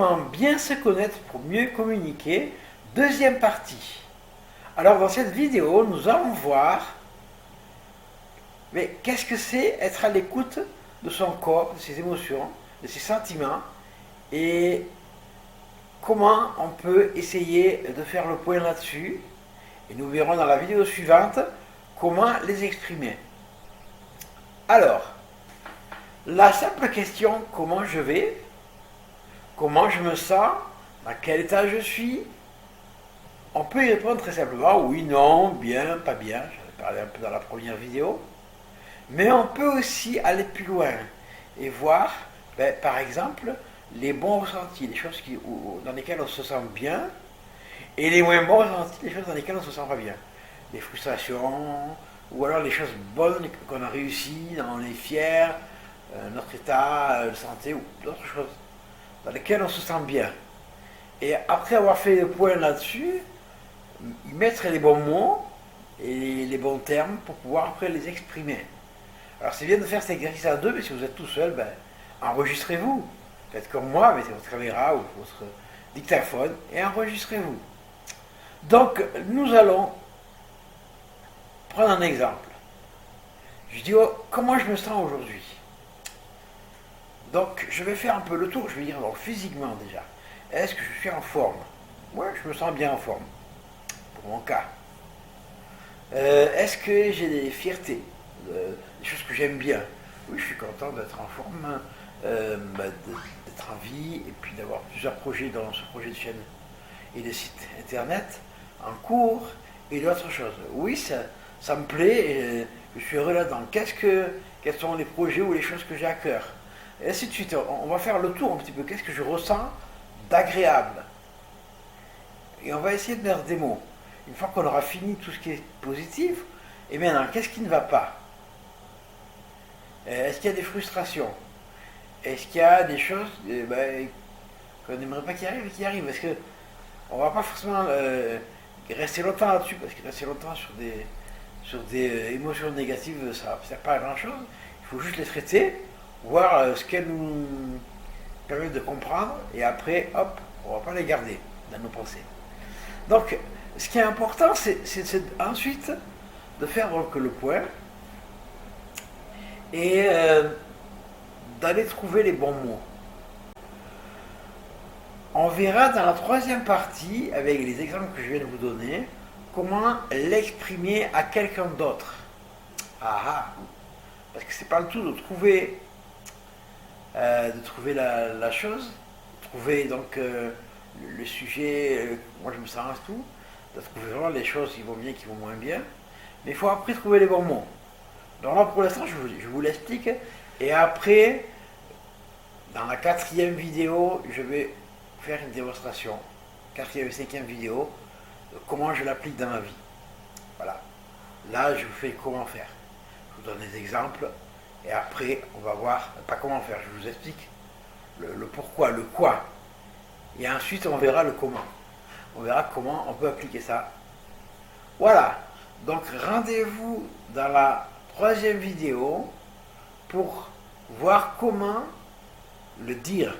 Comment bien se connaître pour mieux communiquer, deuxième partie. Alors dans cette vidéo, nous allons voir mais qu'est-ce que c'est être à l'écoute de son corps, de ses émotions, de ses sentiments et comment on peut essayer de faire le point là-dessus. Et nous verrons dans la vidéo suivante comment les exprimer. Alors, la simple question comment je vais, comment je me sens, dans quel état je suis, on peut y répondre très simplement oui, non, bien, pas bien, j'en ai parlé un peu dans la première vidéo. Mais on peut aussi aller plus loin et voir, par exemple, les bons ressentis, les choses dans lesquelles on se sent bien, et les moins bons ressentis, les choses dans lesquelles on ne se sent pas bien. Les frustrations, ou alors les choses bonnes qu'on a réussi, on est fier, notre état de santé, ou d'autres choses dans lesquelles on se sent bien. Et après avoir fait le point là-dessus, y mettre les bons mots et les bons termes pour pouvoir après les exprimer. Alors c'est bien de faire cet exercice à deux, mais si vous êtes tout seul, enregistrez-vous. Faites comme moi, mettez votre caméra ou votre dictaphone et enregistrez-vous. Donc nous allons prendre un exemple. Je dis comment je me sens aujourd'hui. Donc je vais faire un peu le tour, je vais dire donc, physiquement déjà. Est-ce que je suis en forme? Moi je me sens bien en forme, pour mon cas. Est-ce que j'ai des fiertés, des choses que j'aime bien? Oui, je suis content d'être en forme, d'être en vie, et puis d'avoir plusieurs projets dans ce projet de chaîne et de site internet en cours, et d'autres choses. Oui, ça me plaît, et je suis heureux là-dedans. Quels sont les projets ou les choses que j'ai à cœur? Et ainsi de suite. On va faire le tour un petit peu. Qu'est-ce que je ressens d'agréable? Et on va essayer de mettre des mots. Une fois qu'on aura fini tout ce qui est positif, et maintenant, qu'est-ce qui ne va pas? Est-ce qu'il y a des frustrations? Est-ce qu'il y a des choses qu'on n'aimerait pas qui arrivent? Parce qu'on ne va pas forcément rester longtemps là-dessus, parce que rester longtemps sur des émotions négatives, ça ne sert pas à grand-chose. Il faut juste les traiter, voir ce qu'elles nous permettent de comprendre, et après, hop, on ne va pas les garder dans nos pensées. Donc, ce qui est important, c'est ensuite de faire donc le point et d'aller trouver les bons mots. On verra dans la troisième partie, avec les exemples que je viens de vous donner, comment l'exprimer à quelqu'un d'autre. Parce que c'est pas le tout de trouver la chose, de trouver donc le sujet, moi je me sens tout, de trouver vraiment les choses qui vont bien, qui vont moins bien, mais il faut après trouver les bons mots. Donc là pour l'instant je vous l'explique, et après, dans la quatrième vidéo, je vais faire une démonstration, quatrième et cinquième vidéo, de comment je l'applique dans ma vie. Voilà. Là je vous fais comment faire. Je vous donne des exemples, et après on va voir, pas comment faire, je vous explique le pourquoi, le quoi. Et ensuite, on verra le comment. On verra comment on peut appliquer ça. Voilà. Donc, rendez-vous dans la troisième vidéo pour voir comment le dire.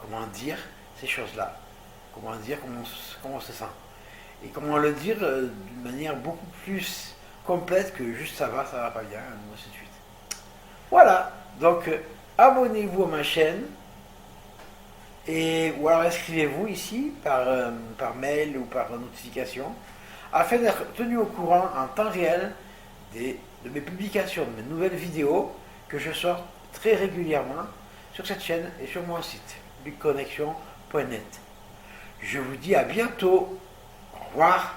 Comment dire ces choses-là. Comment dire comment on se sent. Et comment le dire d'une manière beaucoup plus complète que juste ça va pas bien, et ainsi de suite. Voilà. Donc, abonnez-vous à ma chaîne. Ou alors inscrivez-vous ici par mail ou par notification afin d'être tenu au courant en temps réel de mes publications, de mes nouvelles vidéos que je sors très régulièrement sur cette chaîne et sur mon site bigconnection.net. Je vous dis à bientôt. Au revoir.